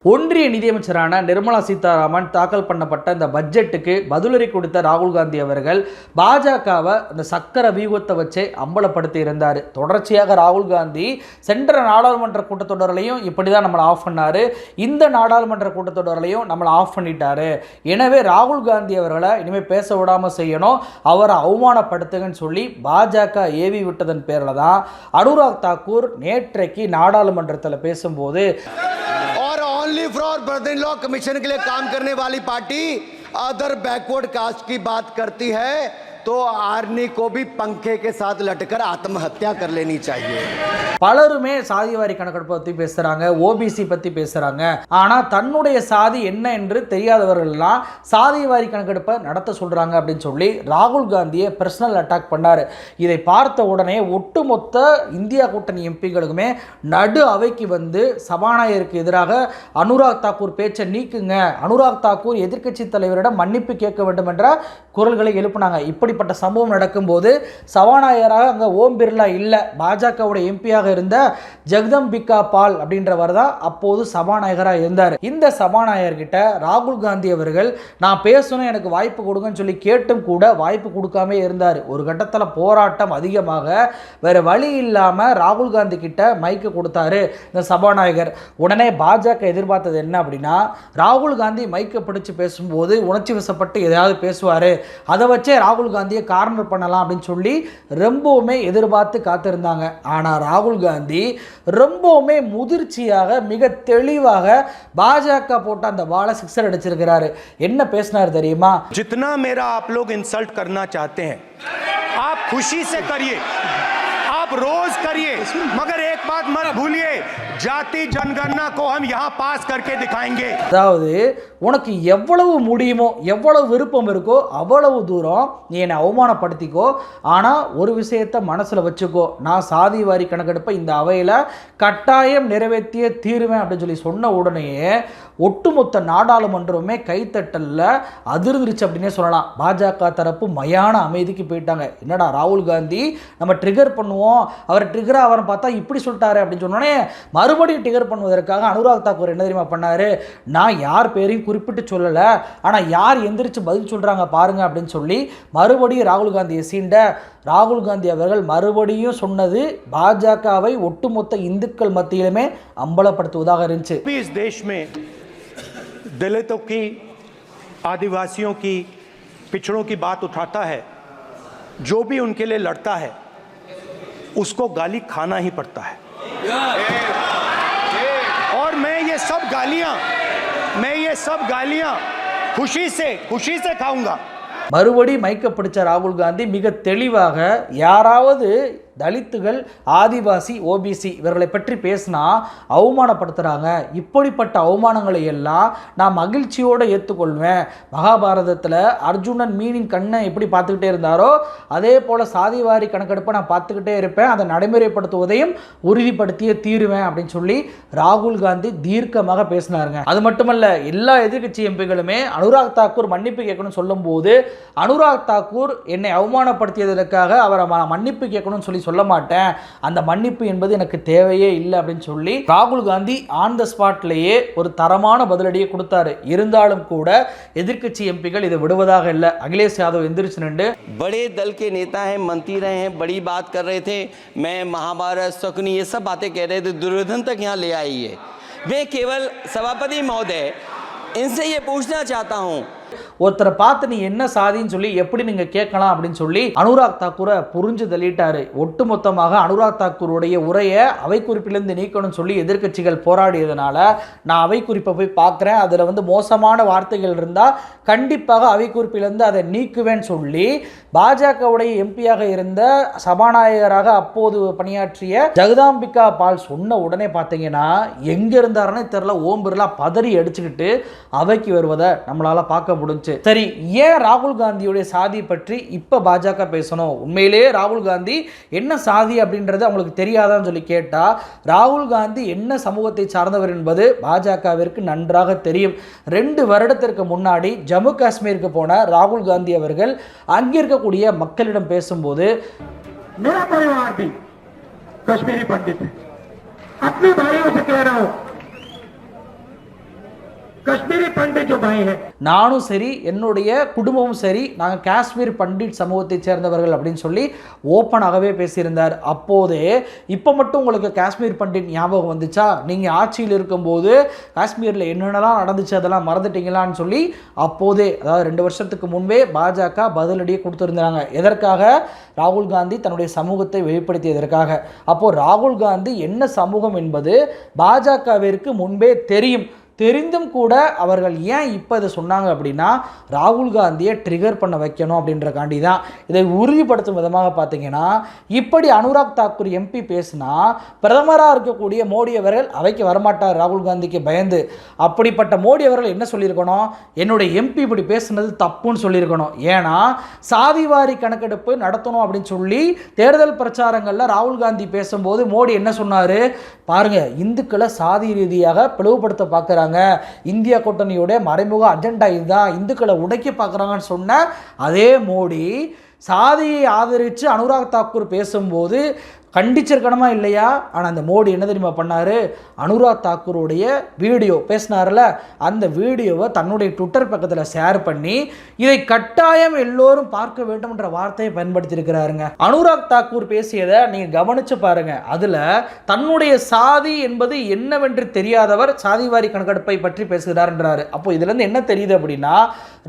ஒன்றிய நிதியமைச்சரான நிர்மலா சீதாராமன் தாக்கல் பண்ணப்பட்ட இந்த பட்ஜெட்டுக்கு பதிலடி கொடுத்த ராகுல் காந்தி அவர்கள் பாஜகவை அந்த சக்கர வியூகத்தை வச்சு அம்பலப்படுத்தி இருந்தார். தொடர்ச்சியாக ராகுல் காந்தி சென்ற நாடாளுமன்ற கூட்டத்தொடரிலையும் இப்படி தான் நம்மளை ஆஃப் பண்ணார், இந்த நாடாளுமன்ற கூட்டத்தொடரிலையும் நம்மளை ஆஃப் பண்ணிட்டாரு. எனவே ராகுல் காந்தி அவர்களை இனிமேல் பேச விடாமல் செய்யணும், அவரை அவமானப்படுத்துங்கன்னு சொல்லி பாஜக ஏவி விட்டதன் பேரில் தான் அனுராக் தாக்கூர் நேற்றைக்கு நாடாளுமன்றத்தில் பேசும்போது only for brother in law commission के लिए काम करने वाली पार्टी अदर बैकवर्ड कास्ट की बात करती है तो आर्मी को भी पंखे के साथ लटकर आत्महत्या कर लेनी चाहिए. பலருமே சாதிவாரி கணக்கெடுப்பை பற்றி பேசுகிறாங்க, ஓபிசி பற்றி பேசுகிறாங்க. ஆனால் தன்னுடைய சாதி என்ன என்று தெரியாதவர்கள்லாம் சாதிவாரி கணக்கெடுப்பை நடத்த சொல்கிறாங்க அப்படின்னு சொல்லி ராகுல் காந்தியை பர்சனல் அட்டாக் பண்ணார். இதை பார்த்த உடனே ஒட்டுமொத்த இந்தியா கூட்டணி எம்பிகளுக்குமே நடு அவைக்கு வந்து சபாநாயகருக்கு எதிராக அனுராக் தாக்கூர் பேச்சை நீக்குங்க, அனுராக் தாக்கூர் எதிர்க்கட்சி தலைவரிடம் மன்னிப்பு கேட்க வேண்டும் என்ற குரல்களை எழுப்பினாங்க. இப்படிப்பட்ட சம்பவம் நடக்கும்போது சபாநாயகராக அங்கே ஓம் பிர்லா இல்லை, பாஜகவுடைய எம்பியாக இருந்த ஜெகதம்பிகா பால் அப்படின்றவர் தான் அப்போது சபாநாயகராக இருந்தார். இந்த சபாநாயகர்கிட்ட ராகுல் காந்தி அவர்கள் நான் பேசணும், எனக்கு வாய்ப்பு கொடுங்கன்னு சொல்லி கேட்டும் கூட வாய்ப்பு கொடுக்காம இருந்தார். ஒரு கட்டத்தில் போராட்டம் அதிகமாக வேற வழி இல்லாமல் ராகுல் காந்தி கிட்ட மைக்கு கொடுத்தாரு இந்த சபாநாயகர். உடனே பாஜக எதிர்பார்த்தது என்ன அப்படின்னா, ராகுல் காந்தி மைக்கை பிடிச்சு பேசும்போது உணர்ச்சி வசப்பட்டு எதையாவது பேசுவார், அதை வச்சே ராகுல் காந்தியை கார்னர் பண்ணலாம் அப்படின்னு சொல்லி ரொம்பவுமே எதிர்பார்த்து காத்திருந்தாங்க. ஆனால் ராகுல் காந்தி ரொம்பவுமே முதிர்ச்சியாக மிக தெளிவாக பாஜக போட்ட அந்த பால சிக்ஸர் அடிச்சிருக்கிறாரு. என்ன பேசினார் தெரியுமா? जितना मेरा आप लोग इंसल्ट करना चाहते हैं आप खुशी से करिए, आप रोज करिए, मगर एक बात मत भूलिए, जाति जनगणना को हम यहाँ पास करके दिखाएंगे. அதாவது உனக்கு எவ்வளவு முடியுமோ, எவ்வளவு விருப்பம் இருக்கோ அவ்வளவு தூரம் நீ என்னை அவமானப்படுத்திக்கோ, ஆனால் ஒரு விஷயத்தை மனசில் வச்சுக்கோ, நான் சாதி வாரி கணக்கெடுப்பை இந்த அவையில் கட்டாயம் நிறைவேற்றிய தீருவேன் அப்படின்னு சொல்லி சொன்ன உடனேயே ஒட்டுமொத்த நாடாளுமன்றமே கைத்தட்டலில் அதிர்ந்துருச்சு அப்படின்னே சொல்லலாம். பாஜக தரப்பு மயான அமைதிக்கு போயிட்டாங்க. என்னடா ராகுல் காந்தி நம்ம ட்ரிகர் பண்ணுவோம், அவர் ட்ரிகர் அவரை பார்த்தா இப்படி சொல்லிட்டாரு அப்படின்னு சொன்னோடனே மறுபடியும் ட்ரிகர் பண்ணுவதற்காக அனுராக் தாக்கூர் என்ன தெரியுமா பண்ணார், நான் யார் பேரையும் குறிப்பிட்டு சொல்லலை, ஆனால் யார் எந்திரிச்சு பதில் சொல்கிறாங்க பாருங்க அப்படின்னு சொல்லி மறுபடியும் ராகுல் காந்தியை சீண்ட ராகுல் காந்தி அவர்கள் மறுபடியும் சொன்னது பாஜகவை ஒட்டுமொத்த இந்துக்கள் மத்தியிலுமே அம்பலப்படுத்துவதாக இருந்துச்சு. इस देश में दलितों की, आदिवासियों की, पिछड़ों की बात उठाता है, जो भी उनके लिए लड़ता है उसको गाली खाना ही पड़ता है. और मैं ये सब गालियां खुशी से खाऊंगा. மறுபடி மைக்க பிடிச்ச ராகுல் காந்தி மிக தெளிவாக யாராவது தலித்துகள், ஆதிவாசி, ஓபிசி இவர்களை பற்றி பேசினா அவமானப்படுத்துகிறாங்க, இப்படிப்பட்ட அவமானங்களை எல்லாம் நான் மகிழ்ச்சியோடு ஏற்றுக்கொள்வேன். மகாபாரதத்தில் அர்ஜுனன் மீனின் கண்ணை எப்படி பார்த்துக்கிட்டே இருந்தாரோ அதே போல் சாதிவாரி கணக்கெடுப்பை நான் பார்த்துக்கிட்டே இருப்பேன், அதை நடைமுறைப்படுத்துவதையும் உறுதிப்படுத்தியே தீருவேன் அப்படின்னு சொல்லி ராகுல் காந்தி தீர்க்கமாக பேசினாருங்க. அது மட்டுமல்ல, எல்லா எதிர்க்கட்சி எம்பிகளுமே அனுராக் தாக்கூர் மன்னிப்பு கேட்கணும்னு சொல்லும்போது அனுராக் தாக்கூர் என்னை அவமானப்படுத்தியதற்காக அவரை மன்னிப்பு கேட்கணும்னு சொல்லி சொல்ல மாட்டேன், அந்த மன்னிப்பு என்பது எனக்கு தேவையே இல்லை அப்படின்னு சொல்லி ராகுல் காந்தி ஆன் த ஸ்பாட்லேயே ஒரு தரமான பதிலடியை கொடுத்தாரு. இருந்தாலும் கூட எதிர்க்கட்சி எம்பிகள் இதை விடுவதாக இல்லை. அகிலேஷ் யாதவ் எந்திரிச்சு நின்று बड़े दल के नेता हैं, मंत्री रहे हैं, बड़ी बात कर रहे थे, मैं महाभारत शकुनी ये सब बातें कह रहे थे, दुर्योधन तक यहाँ ले आई है. मैं केवल सभापति महोदय इनसे ये पूछना चाहता हूँ, ஒருத்தரை பார்த்து நீ என்ன சாதின்னு சொல்லி எப்படி நீங்க கேட்கலாம் அப்படின்னு சொல்லி அனுராக் தாக்கூரை புரிஞ்சு தள்ளிட்டாரு. ஒட்டுமொத்தமாக அனுராக் தாக்கூருடைய உரையை அவை குறிப்பிலிருந்து நீக்கணும்னு சொல்லி எதிர்க்கட்சிகள் போராடியதுனால நான் அவை குறிப்பை போய் பார்க்குறேன், அதில் வந்து மோசமான வார்த்தைகள் இருந்தால் கண்டிப்பாக அவை குறிப்பிலிருந்து அதை நீக்குவேன்னு சொல்லி பாஜகவுடைய எம்பியாக இருந்த சபாநாயகராக அப்போது பணியாற்றிய ஜெகதாம்பிகா பால் சொன்ன உடனே பார்த்தீங்கன்னா எங்க இருந்தாருன்னே தெரியல, ஓம் பிர்லா பதறி அடிச்சுக்கிட்டு அவைக்கு வருவதை நம்மளால பார்க்க முடிஞ்சு. சரி, ஏன் ராகுல் காந்தியுடைய சாதி பற்றி இப்ப பாஜக பேசணும்? உண்மையிலேயே ராகுல் காந்தி என்ன சாதி அப்படின்றது அவங்களுக்கு தெரியாதான்னு சொல்லி கேட்டா, ராகுல் காந்தி என்ன சமூகத்தை சார்ந்தவர் என்பது பாஜகவிற்கு நன்றாக தெரியும். 2 வருடத்திற்கு முன்னாடி ஜம்மு காஷ்மீருக்கு போன ராகுல் காந்தி அவர்கள் அங்கிருக்கக்கூடிய மக்களிடம் பேசும்போது कश्मीरी पंडित है, अपने भाइयों से कह रहा हूं कश्मीरी पंडित जो भाई हैं நானும் சரி என்னுடைய குடும்பமும் சரி நாங்கள் காஷ்மீர் பண்டிட் சமூகத்தை சேர்ந்தவர்கள் அப்படின்னு சொல்லி ஓப்பனாகவே பேசியிருந்தார். அப்போதே இப்போ மட்டும் உங்களுக்கு காஷ்மீர் பண்டிட் ஞாபகம் வந்துச்சா? நீங்கள் ஆட்சியில் இருக்கும்போது காஷ்மீரில் என்னென்னலாம் நடந்துச்சு அதெல்லாம் மறந்துட்டீங்களான்னு சொல்லி அப்போதே, அதாவது 2 வருஷத்துக்கு முன்பே பாஜக பதிலடியை கொடுத்துருந்தாங்க. எதற்காக? ராகுல் காந்தி தன்னுடைய சமூகத்தை வெளிப்படுத்தியதற்காக. அப்போது ராகுல் காந்தி என்ன சமூகம் என்பது பாஜகவிற்கு முன்பே தெரியும். தெரிந்தும் கூட அவர்கள் ஏன் இப்போ இதை சொன்னாங்க அப்படின்னா, ராகுல் காந்தியை ட்ரிகர் பண்ண வைக்கணும் அப்படின்றக்காண்டி தான். இதை உறுதிப்படுத்தும் விதமாக பார்த்தீங்கன்னா, இப்படி அனுராக் தாக்கூர் எம்பி பேசினா பிரதமராக இருக்கக்கூடிய மோடி அவர்கள் அவைக்கு வரமாட்டார் ராகுல் காந்திக்கு பயந்து. அப்படிப்பட்ட மோடி அவர்கள் என்ன சொல்லியிருக்கணும்? என்னுடைய எம்பி இப்படி பேசுனது தப்புன்னு சொல்லியிருக்கணும். ஏன்னா சாதிவாரி கணக்கெடுப்பு நடத்தணும் அப்படின்னு சொல்லி தேர்தல் பிரச்சாரங்களில் ராகுல் காந்தி பேசும்போது மோடி என்ன சொன்னார்? பாருங்க, இந்துக்களை சாதி ரீதியாக பிளவுபடுத்த பார்க்குறாங்க, இந்தியா கூட்டணியோட மறைமுக அஜெண்டா இதுதான், இந்துக்களை உடைக்க பார்க்குறாங்கன்னு சொன்ன அதே மோடி சாதியை ஆதரித்து அனுராக் தாக்கூர் பேசும்போது கண்டிச்சிருக்கணுமா இல்லையா? ஆனால் அந்த மோடி என்ன தெரியுமா பண்ணார்? அனுராக் தாக்கூருடைய வீடியோ பேசினார்ல, அந்த வீடியோவை தன்னுடைய ட்விட்டர் பக்கத்தில் ஷேர் பண்ணி இதை கட்டாயம் எல்லோரும் பார்க்க வேண்டும் என்ற வார்த்தையை பயன்படுத்தியிருக்கிறாருங்க. அனுராக் தாக்கூர் பேசியதை நீங்கள் கவனித்து பாருங்கள். அதில் தன்னுடைய சாதி என்பது என்னவென்று தெரியாதவர் சாதிவாரி கணக்கெடுப்பை பற்றி பேசுகிறார்ன்றாரு. அப்போ இதுலேருந்து என்ன தெரியுது அப்படின்னா,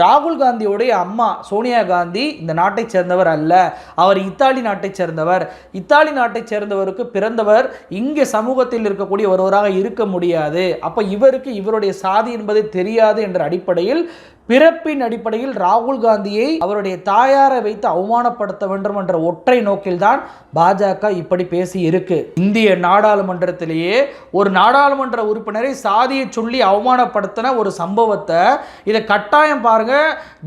ராகுல் காந்தியோடைய அம்மா சோனியா காந்தி இந்த நாட்டை சேர்ந்தவர் அல்ல, அவர் இத்தாலி நாட்டை சேர்ந்தவர். இத்தாலி நாட்டை சேர்ந்தவருக்கு பிறந்தவர் இங்கே சமூகத்தில் இருக்கக்கூடிய ஒருவராக இருக்க முடியாது. அப்ப இவருக்கு இவருடைய சாதி என்பது தெரியாது என்ற அடிப்படையில், பிறப்பின் அடிப்படையில் ராகுல் காந்தியை அவருடைய தாயாரை வைத்து அவமானப்படுத்த வேண்டும் என்ற ஒற்றை நோக்கில் தான் பாஜக இப்படி பேசி இருக்கு. இந்திய நாடாளுமன்றத்திலேயே ஒரு நாடாளுமன்ற உறுப்பினரை சாதியை சொல்லி அவமானப்படுத்தின ஒரு சம்பவத்தை, இதை கட்டாயம் பாருங்க,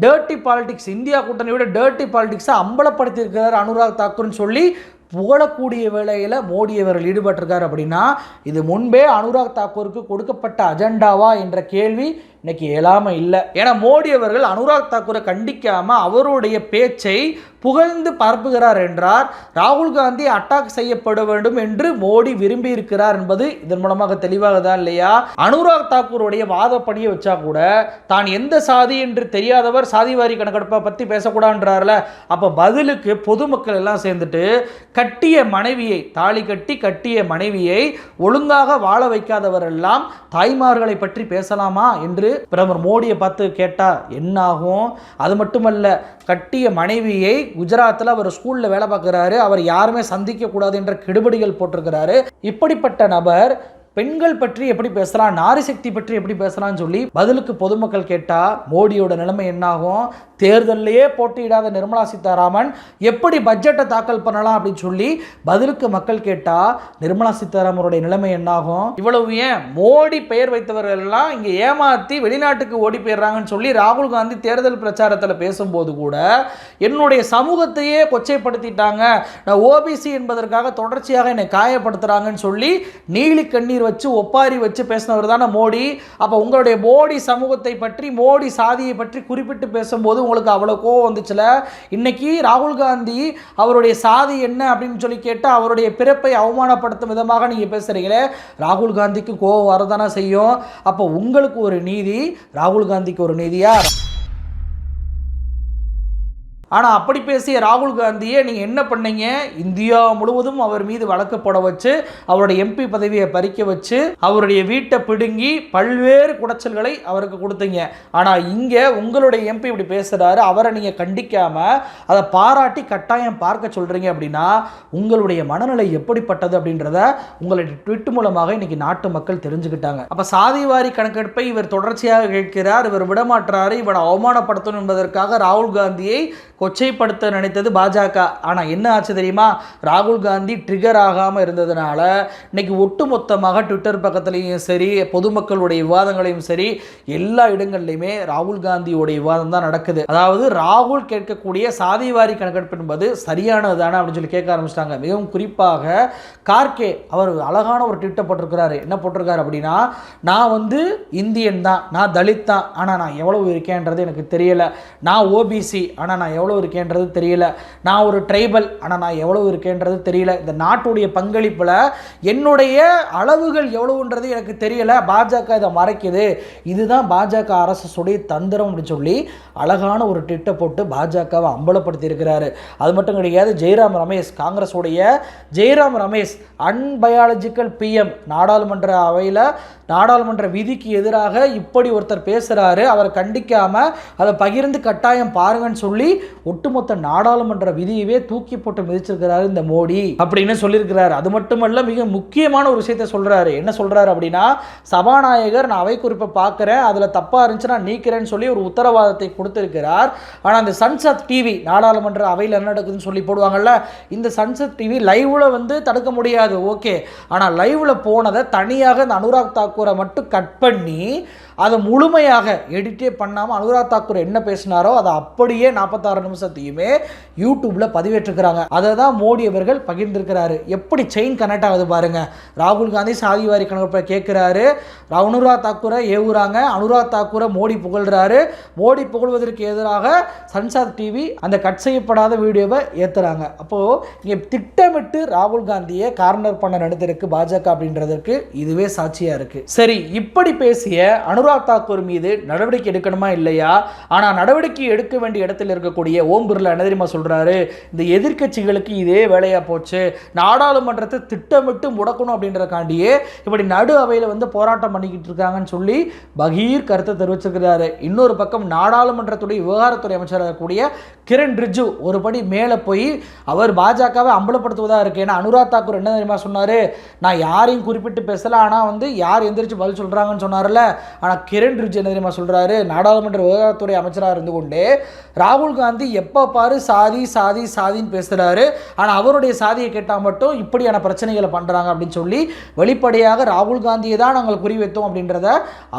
டர்ட்டி பாலிடிக்ஸ், இந்தியா கூட்டணியோட டர்ட்டி பாலிடிக்ஸை அம்பலப்படுத்தி இருக்கிறார் அனுராக் தாக்கூர்னு சொல்லி புகழக்கூடிய வேளையில் மோடி அவர்கள் ஈடுபட்டிருக்கார். அப்படின்னா இது முன்பே அனுராக் தாக்கூருக்கு கொடுக்கப்பட்ட அஜெண்டாவா என்ற கேள்வி இன்னைக்கு எழாமல் இல்லை. ஏன்னா மோடி அவர்கள் அனுராக் தாக்கூரை கண்டிக்காம அவருடைய பேச்சை புகழ்ந்து பரப்புகிறார் என்றார். ராகுல் காந்தி அட்டாக் செய்யப்பட வேண்டும் என்று மோடி விரும்பி இருக்கிறார் என்பது இதன் மூலமாக தெளிவாக தான் இல்லையா? அனுராக் தாக்கூருடைய வாதப்படியை வச்சா கூட தான் எந்த சாதி என்று தெரியாதவர் சாதிவாரி கணக்கெடுப்பை பற்றி பேசக்கூடாதுன்றார்ல. அப்போ பதிலுக்கு பொதுமக்கள் எல்லாம் சேர்ந்துட்டு கட்டிய மனைவியை, தாலி கட்டி கட்டிய மனைவியை ஒழுங்காக வாழ வைக்காதவர் எல்லாம் தாய்மார்களை பற்றி பேசலாமா என்று பிரதமர் மோடியை பார்த்து கேட்டா என்ன ஆகும்? அது மட்டுமல்ல, கட்டிய மனைவியை குஜராத்தில் அவர் ஸ்கூலில் வேலை பார்க்குறாரு, அவர் யாருமே சந்திக்க கூடாது என்ற கெடுபடிகள் போட்டிருக்கிறாரு. இப்படிப்பட்ட நபர் பெண்கள் பற்றி எப்படி பேசலாம், நாரி சக்தி பற்றி எப்படி பேசலாம்னு சொல்லி பதிலுக்கு பொதுமக்கள் கேட்டா மோடியோட நிலைமை என்னாகும்? தேர்தலையே போட்டியிடாத நிர்மலா சீதாராமன் எப்படி பட்ஜெட்டை தாக்கல் பண்ணலாம் அப்படின்னு சொல்லி பதிலுக்கு மக்கள் கேட்டா நிர்மலா சீதாராமனுடைய நிலைமை என்னாகும்? இவ்வளவு ஏன், மோடி பெயர் வைத்தவர்கள் எல்லாம் இங்க ஏமாத்தி வெளிநாட்டுக்கு ஓடி போயிடுறாங்கன்னு சொல்லி ராகுல் காந்தி தேர்தல் பிரச்சாரத்தில் பேசும்போது கூட என்னுடைய சமூகத்தையே கொச்சைப்படுத்திட்டாங்க, நான் ஓபிசி என்பதற்காக தொடர்ச்சியாக என்னை காயப்படுத்துறாங்கன்னு சொல்லி நீலி கண்ணீர் வச்சு ஒப்பாரி வச்சு பேசினவர் தானே மோடி. அப்போ உங்களுடைய மோடி சமூகத்தை பற்றி, மோடி சாதியை பற்றி குறிப்பிட்டு பேசும்போது உங்களுக்கு அவ்வளோ கோவம் வந்துச்சுல. இன்னைக்கு ராகுல் காந்தி அவருடைய சாதி என்ன அப்படின்னு சொல்லி கேட்டால் அவருடைய பிறப்பை அவமானப்படுத்தும் விதமாக நீங்கள் பேசுகிறீங்களே, ராகுல் காந்திக்கு கோவம் வரதானே செய்யும். அப்போ உங்களுக்கு ஒரு நீதி, ராகுல் காந்திக்கு ஒரு நீதியா? ஆனால் அப்படி பேசிய ராகுல் காந்தியை நீங்கள் என்ன பண்ணீங்க? இந்தியா முழுவதும் அவர் மீது வழக்கு போட வச்சு அவருடைய எம்பி பதவியை பறிக்க வச்சு அவருடைய வீட்டை பிடுங்கி பல்வேறு குடைச்சல்களை அவருக்கு கொடுத்தீங்க. ஆனால் இங்கே உங்களுடைய எம்பி இப்படி பேசுகிறாரு, அவரை நீங்கள் கண்டிக்காமல் அதை பாராட்டி கட்டாயம் பார்க்க சொல்கிறீங்க அப்படின்னா உங்களுடைய மனநிலை எப்படிப்பட்டது அப்படின்றத உங்களுடைய ட்விட் மூலமாக இன்னைக்கு நாட்டு மக்கள் தெரிஞ்சுக்கிட்டாங்க. அப்போ சாதிவாரி கணக்கெடுப்பை இவர் தொடர்ச்சியாக கேட்கிறார், இவர் விடமாற்றாரு, இவரை அவமானப்படுத்தணும் என்பதற்காக ராகுல் காந்தியை கொச்சைப்படுத்த நினைத்தது பாஜக. ஆனால் என்ன ஆச்சு தெரியுமா? ராகுல் காந்தி ட்ரிகர் ஆகாமல் இருந்ததுனால இன்னைக்கு ஒட்டுமொத்தமாக ட்விட்டர் பக்கத்துலையும் சரி, பொதுமக்களுடைய விவாதங்களையும் சரி, எல்லா இடங்கள்லையுமே ராகுல் காந்தியோடைய விவாதம் தான் நடக்குது. அதாவது ராகுல் கேட்கக்கூடிய சாதிவாரி கணக்கெடுப்பு என்பது சரியானது தானே அப்படின்னு சொல்லி கேட்க ஆரம்பிச்சிட்டாங்க. மிகவும் குறிப்பாக கார்கே அவர் அழகான ஒரு ட்விட்டை போட்டிருக்கிறாரு. என்ன போட்டிருக்காரு அப்படின்னா, நான் இந்தியன் தான், நான் தலித் தான், ஆனால் நான் எவ்வளவு இருக்கேன்றது எனக்கு தெரியல, நான் ஓபிசி ஆனால் நான் எவ்வளோ இருக்கேன்றது தெரியல, நான் ஒரு ட்ரைபல் ஆனால் நான் எவ்வளோ இருக்கேன்றது தெரியல, இந்த நாட்டுடைய பங்களிப்பில் என்னுடைய அளவுகள் எவ்வளவுன்றது எனக்கு தெரியல, பாஜக இதை மறைக்குது, இதுதான் பாஜக அரசுடைய தந்திரம் அப்படின்னு சொல்லி அழகான ஒரு ட்விட்டை போட்டு பாஜகவை அம்பலப்படுத்தி இருக்கிறாரு. அது மட்டும் கிடையாது, ஜெய்ராம் ரமேஷ், காங்கிரஸுடைய ஜெய்ராம் ரமேஷ் அன்பயாலஜிக்கல் பிஎம், நாடாளுமன்ற அவையில் நாடாளுமன்ற விதிக்கு எதிராக இப்படி ஒருத்தர் பேசுகிறாரு, அவரை கண்டிக்காமல் அதை பகிர்ந்து கட்டாயம் பாருங்கன்னு சொல்லி ஒட்டுமொத்த நாடாளுமன்ற விதியவே தூக்கி போட்டு மிதிச்சிருக்கிறாரு இந்த மோடி அப்படின்னு சொல்லியிருக்கிறாரு. அது மட்டுமல்ல, மிக முக்கியமான ஒரு விஷயத்தை சொல்கிறாரு. என்ன சொல்கிறாரு அப்படின்னா, சபாநாயகர் நான் அவை குறிப்பை பார்க்குறேன், அதில் தப்பாக இருந்துச்சுன்னா நீக்கிறேன்னு சொல்லி ஒரு உத்தரவாதத்தை கொடுத்திருக்கிறார். ஆனால் அந்த சன்சத் டிவி, நாடாளுமன்ற அவையில் என்ன நடக்குதுன்னு சொல்லி போடுவாங்கல்ல, இந்த சன்சத் டிவி லைவ்ல வந்து தடுக்க முடியாது, ஓகே, ஆனால் லைவ்ல போனதை தனியாக இந்த அனுராக் தாக்கூரை மட்டும் கட் பண்ணி அதை முழுமையாக எடிட்டே பண்ணாமல் அனுராக் தாக்கூர் என்ன பேசினாரோ அதை அப்படியே 46 நிமிஷத்தையுமே யூடியூப்ல பதிவேற்றுக்கிறாங்க. அதை தான் மோடி அவர்கள் பகிர்ந்திருக்கிறாரு. எப்படி செயின் கனெக்ட் ஆகுது பாருங்க. ராகுல் காந்தி சாதிவாரி கணக்கை கேட்கிறாரு, அனுராக் தாக்கூரை ஏவுறாங்க, அனுராக் தாக்கூரை மோடி புகழ்றாரு, மோடி புகழ்வதற்கு எதிராக சன்சாத் டிவி அந்த கட் செய்யப்படாத வீடியோவை ஏற்றுறாங்க. அப்போது இங்கே திட்டமிட்டு ராகுல் காந்தியை கார்னர் பண்ண நடந்திருக்கு பாஜக அப்படின்றதற்கு இதுவே சாட்சியாக இருக்குது. சரி, இப்படி பேசிய அனுராக் தாக்கூர் மீது நடவடிக்கை எடுக்கணுமா இல்லையா? ஆனால் நடவடிக்கை எடுக்க வேண்டிய இடத்தில் இருக்கக்கூடிய ஓம் பிர்லா என்ன தெரியுமா சொல்கிறாரு, இந்த எதிர்க்கட்சிகளுக்கு இதே வேலையாக போச்சு, நாடாளுமன்றத்தை திட்டமிட்டு முடக்கணும் அப்படின்றக்காண்டியே இப்படி நடு அவையில் வந்து போராட்டம் பண்ணிக்கிட்டு இருக்காங்கன்னு சொல்லி பகீர் கருத்தை தெரிவிச்சிருக்கிறாரு. இன்னொரு பக்கம் நாடாளுமன்றத்துடைய விவகாரத்துறை அமைச்சராக கூடிய கிரண் ரிஜிஜு ஒரு படி மேலே போய் அவர் பாஜகவை அம்பலப்படுத்துவதாக இருக்கு. ஏன்னா அனுராக் தாக்கூர் என்ன தெரியுமா சொன்னார், நான் யாரையும் குறிப்பிட்டு பேசலை, ஆனால் வந்து யார் எந்திரிச்சு பதில் சொல்கிறாங்கன்னு சொன்னார்ல, ஆனால் கிரண் ரிஜிஜு என்ன தெரியுமா சொல்கிறாரு, நாடாளுமன்ற விவகாரத்துறை அமைச்சராக இருந்து கொண்டு ராகுல் காந்தி எப்போ பாரு சாதி சாதி சாதின்னு பேசுகிறாரு, ஆனால் அவருடைய சாதியை கேட்டால் மட்டும் இப்படியான பிரச்சனைகளை பண்ணுறாங்க அப்படின்னு சொல்லி வெளிப்படையாக ராகுல் காந்தியை தான் நாங்கள் குறிவைத்தோம் அப்படின்றத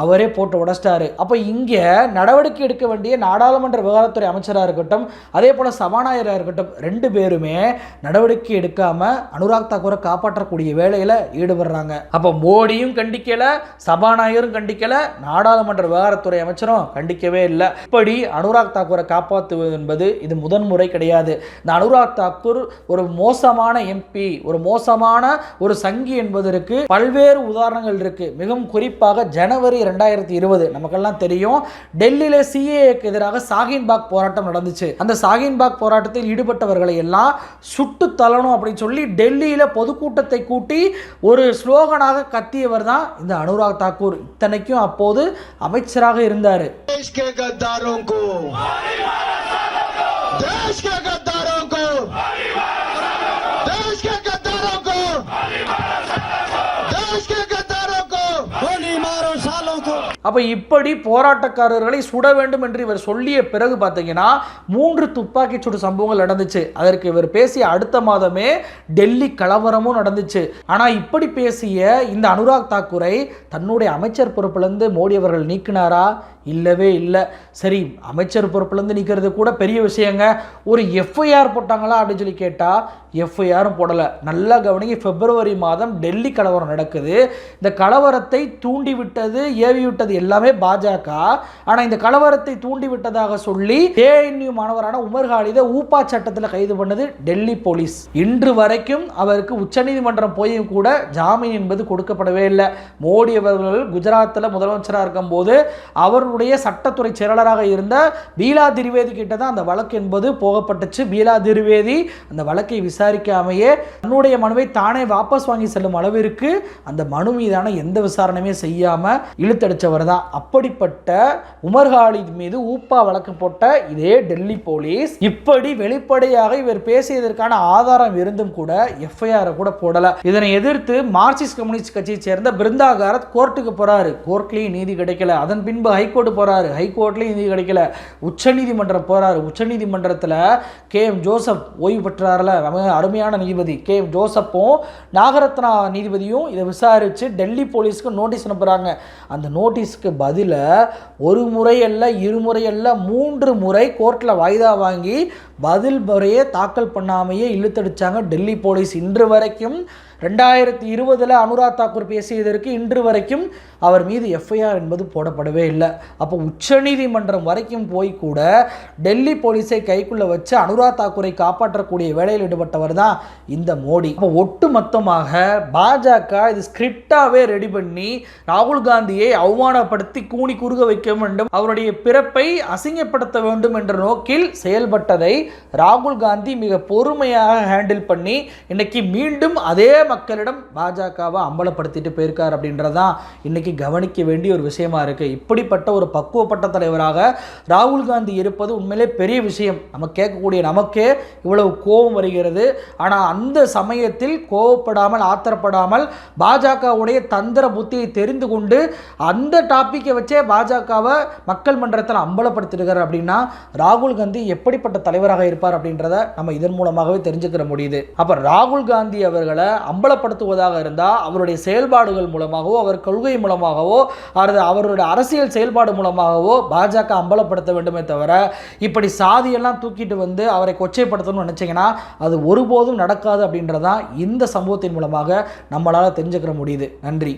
அவரே போட்டு உடச்சிட்டாரு. அப்போ இங்கே நடவடிக்கை எடுக்க வேண்டிய நாடாளுமன்ற விவகாரத்துறை அமைச்சராக இருக்கட்டும், அதே போல் சபாநாயகராக இருக்கட்டும், ரெண்டு பேருமே நடவடிக்கை எடுக்காமல் அனுராக் தாக்கூரை காப்பாற்றக்கூடிய வேலையில் ஈடுபடுறாங்க. அப்போ மோடியும் கண்டிக்கலை, சபாநாயகரும் கண்டிக்கலை, நாடாளுமன்ற விவகாரத்துறை அமைச்சரும் கண்டிக்கவே இல்லை. இப்படி அனுராக் தாக்கூரை காப்பாற்றுவது என்பது இது முதன்முறை கிடையாது. இந்த அனுராக் தாக்கூர் ஒரு மோசமான எம்பி, ஒரு மோசமான ஒரு சங்கி என்பதற்கு பல்வேறு உதாரணங்கள் இருக்கு. மிகவும் குறிப்பாக ஜனவரி 2020 நமக்கெல்லாம் தெரியும், டெல்லியில சிஏஏக்கு எதிராக ஷாஹீன்பாக் போராட்டம் நடந்துச்சு. அந்த ஷாஹீன்பாக் போராட்டத்தில் ஈடுபட்டவர்களை எல்லாம் சுட்டு தள்ளணும் அப்படின்னு சொல்லி டெல்லியில பொதுக்கூட்டத்தை கூட்டி ஒரு ஸ்லோகனாக கத்தியவர் தான் இந்த அனுராக் தாக்கூர். இத்தனைக்கும் அப்போது அமைச்சராக இருந்தார். देश के गद्दारों को देश के गद्दारों को देश के गद्दारों को देश के गद्दारों को गोली मारो सालों को. அப்ப இப்படி போராட்டக்காரர்களை சுட வேண்டும் என்று இவர் சொல்லிய பிறகு பார்த்தீங்கன்னா 3 துப்பாக்கி சூடு சம்பவங்கள் நடந்துச்சு. அதற்கு இவர் பேசிய அடுத்த மாதமே டெல்லி கலவரமும் நடந்துச்சு. ஆனா இப்படி பேசிய இந்த அனுராக் தாக்கூரை தன்னுடைய அமைச்சர் பொறுப்பிலிருந்து மோடி அவர்கள் நீக்கினாரா? இல்லவே இல்லை. சரி, அமைச்சர் பொறுப்பிலேருந்து நீக்கிறது கூட பெரிய விஷயங்க. ஒரு எஃப்ஐஆர் போட்டாங்களா அப்படின்னு சொல்லி கேட்டால் எஃப்ஐஆரும் போடலை. நல்லா கவனிங்க, பிப்ரவரி மாதம் டெல்லி கலவரம் நடக்குது. இந்த கலவரத்தை தூண்டிவிட்டது, ஏவி விட்டது எல்லாமே பாஜக. ஆனால் இந்த கலவரத்தை தூண்டிவிட்டதாக சொல்லி ஏஎன்யூ மாணவரான உமர் காலிதை ஊப்பா சட்டத்தில் கைது பண்ணது டெல்லி போலீஸ். இன்று வரைக்கும் அவருக்கு உச்சநீதிமன்றம் போயும் கூட ஜாமீன் என்பது கொடுக்கப்படவே இல்லை. மோடி அவர்கள் குஜராத்தில் முதலமைச்சராக இருக்கும் போது அவர் சட்டத்துறை செயலாளராக இருந்த பீலா திரிவேதி கிட்ட தான் அந்த வழக்கு என்பது போகப்பட்டுச்சு. பீலா திரிவேதி அந்த வழக்கை விசாரிக்காமையே தன்னுடைய மனுவை தானே வாபஸ் வாங்கி செல்லும் அளவிற்கு அந்த மனு மீதான எந்த விசாரணையுமே செய்யாம இழுத்தடிச்சவர் தான். அப்படிப்பட்ட உமர் காலித் மீது ஊப்பா வழக்கு போட்ட இதே டெல்லி போலீஸ் இப்படி வெளிப்படையாக இவர் பேசியதற்கான ஆதாரம் இருந்தும் கூட எஃப்ஐஆர் கூட போடல. இதனை எதிர்த்து மார்க்சிஸ்ட் கம்யூனிஸ்ட் கட்சியை சேர்ந்த பிருந்தா காரத் கோர்ட்டுக்கு போறாரு. கோர்ட்லயும் நீதி கிடைக்கல. அதன் பின்பு ஹைகோர்ட் போறாரு. ஹைகோர்ட்லயும் நீதி கிடைக்கல. உச்சநீதிமன்றம் போறாரு. உச்சநீதிமன்றத்தில் KM ஜோசப் ஓய்வு பெற்றார்ல, அருமையான நீதிபதி KM ஜோசப்பும் நாகரத்னா நீதிபதியும் இதை விசாரிச்சு டெல்லி போலீஸ்க்கு நோட்டீஸ் அனுப்புறாங்க. அந்த நோட்டீஸ்க்கு பதில ஒரு முறை அல்ல, 2 முறை அல்ல, 3 முறை கோர்ட்ல வாய்தா வாங்கி பதில் முறையே தாக்கல் பண்ணாமையே இழுத்தடிச்சாங்க டெல்லி போலீஸ். இன்று வரைக்கும் 2020 அனுராக் தாக்கூர் பேசியதற்கு இன்று வரைக்கும் அவர் மீது எஃப்ஐஆர் என்பது போடப்படவே இல்லை. அப்போ உச்சநீதிமன்றம் வரைக்கும் போய் கூட டெல்லி போலீஸை கைக்குள்ள வச்சு அனுராக் தாக்கூரை காப்பாற்றக்கூடிய வேலையில் ஈடுபட்டவர் தான் இந்த மோடி. அப்போ ஒட்டுமொத்தமாக பாஜக இது ஸ்கிரிப்டாவே ரெடி பண்ணி ராகுல் காந்தியை அவமானப்படுத்தி கூனி குறுக வைக்க வேண்டும், அவருடைய பிறப்பை அசிங்கப்படுத்த வேண்டும் என்ற நோக்கில் செயல்பட்டதை ராகுல் காந்தி மிக பொறுமையாக ஹேண்டில் பண்ணி இன்னைக்கு மீண்டும் அதே மக்களிடம் பாஜகவை அம்பலப்படுத்திட்டு போயிருக்கார் அப்படின்றதான் இன்னைக்கு கவனிக்க வேண்டிய ஒரு விஷயமா இருக்கு. இப்படிப்பட்ட ஒரு பக்குவப்பட்ட தலைவராக ராகுல் காந்தி இருப்பது உண்மையிலே பெரிய விஷயம். நம்ம கேட்கக்கூடிய நமக்கே இவ்வளவு கோபம் வருகிறது. ஆனால் அந்த சமயத்தில் கோபப்படாமல் ஆத்திரப்படாமல் பாஜகவுடைய தந்திர புத்தியை தெரிந்து கொண்டு அந்த டாப்பிக்கை வச்சே பாஜகவை மக்கள் மன்றத்தில் அம்பலப்படுத்திருக்கிறார் அப்படின்னா ராகுல் காந்தி எப்படிப்பட்ட தலைவராக இருப்பார் அப்படின்றத நம்ம இதன் மூலமாகவே தெரிஞ்சுக்கிற முடியுது. அப்ப ராகுல் காந்தி அவர்களை அம்பலப்படுத்துவதாக இருந்தால் அவருடைய செயல்பாடுகள் மூலமாகவோ அவர் கொள்கை மூலமாகவோ அல்லது அவருடைய அரசியல் செயல்பாடு மூலமாகவோ பாஜக அம்பலப்படுத்த வேண்டுமே தவிர இப்படி சாதியெல்லாம் தூக்கிட்டு வந்து அவரை கொச்சைப்படுத்தணும்னு நினைச்சீங்கன்னா அது ஒருபோதும் நடக்காது அப்படின்றதான் இந்த சம்பவத்தின் மூலமாக நம்மளால தெரிஞ்சுக்கிற முடியுது. நன்றி.